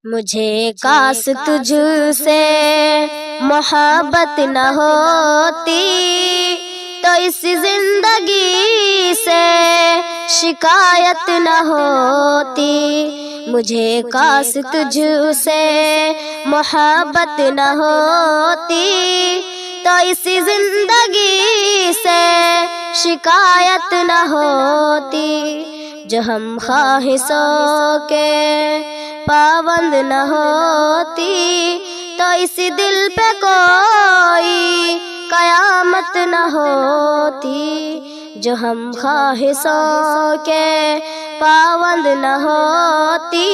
مجھے کاش تجھ سے محبت نہ ہوتی تو اس زندگی سے شکایت نہ ہوتی۔ مجھے کاش تجھ سے محبت نہ ہوتی تو اس زندگی سے شکایت نہ ہوتی۔ جو ہم خواہشوں کے پابند نہ ہوتی تو اس دل پہ کوئی قیامت نہ ہوتی۔ جو ہم خواہشوں کے پابند نہ ہوتی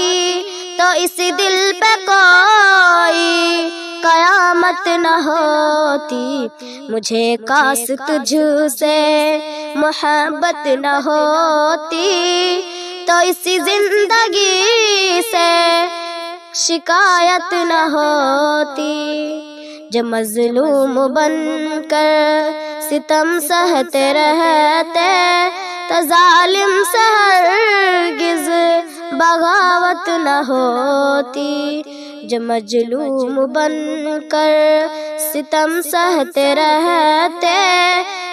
تو اس دل پہ کوئی قیامت نہ ہوتی۔ مجھے کاش تجھ سے محبت نہ ہوتی تو اس زندگی سے شکایت نہ ہوتی۔ جو مظلوم بن کر ستم سہتے رہتے تو ظالم سے ہرگز بغاوت نہ ہوتی۔ جو مظلوم بن کر ستم سہتے رہتے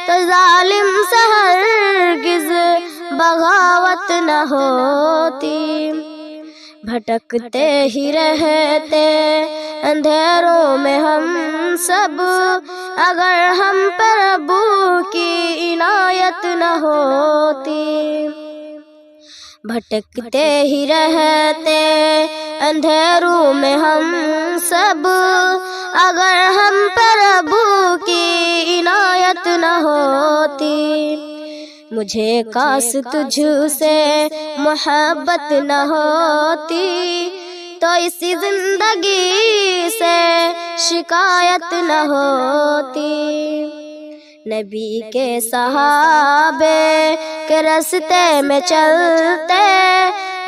تو ظالم سے ہرگز بغاوت نہ ہوتی۔ بھٹکتے ہی رہتے اندھیروں میں ہم سب اگر ہم پر ابو کی عنایت نہ ہوتی۔ بھٹکتے ہی رہتے اندھیروں میں ہم سب اگر ہم پر ابو کی عنایت نہ ہوتی۔ مجھے کاش تجھ سے محبت نہ ہوتی تو اس زندگی سے شکایت نہ ہوتی۔ نبی کے صحابے کے راستے میں چلتے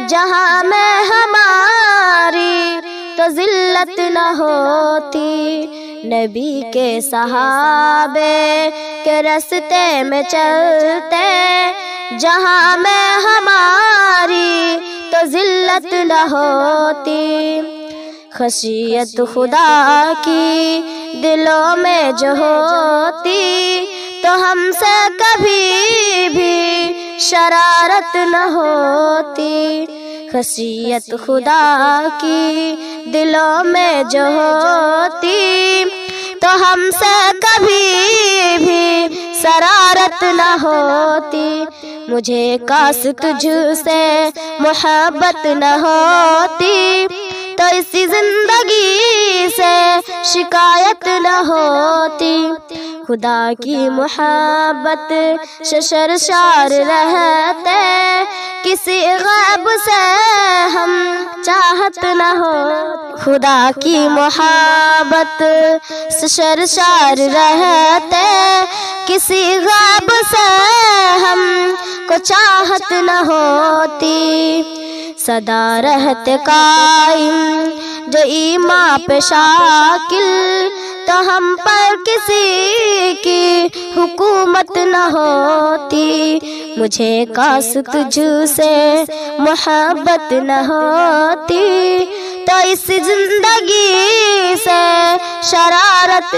جہاں میں ہماری تو ذلت نہ ہوتی۔ نبی کے صحابے کے راستے میں چلتے جہاں میں ہماری تو ذلت نہ ہوتی۔ خشیت خدا کی دلوں میں جو ہوتی تو ہم سے کبھی بھی شرارت نہ ہوتی۔ خشیت خدا کی دلوں میں جو ہوتی تو ہم سے کبھی بھی شرارت نہ ہوتی۔ مجھے کاش تجھ سے محبت نہ ہوتی تو اس زندگی سے شکایت نہ ہوتی۔ خدا کی محبت سے سرشار رہتے کسی غیب سے ہم چاہت نہ ہو۔ خدا کی محبت سے سرشار رہتے کسی غیب سے ہم کو چاہت نہ ہوتی۔ سدا رہتے قائم جو ایمان پہ شاکل تو ہم پر کسی کی حکومت نہ ہوتی۔ مجھے کاش تجھ سے محبت نہ ہوتی تو اس زندگی سے شرارت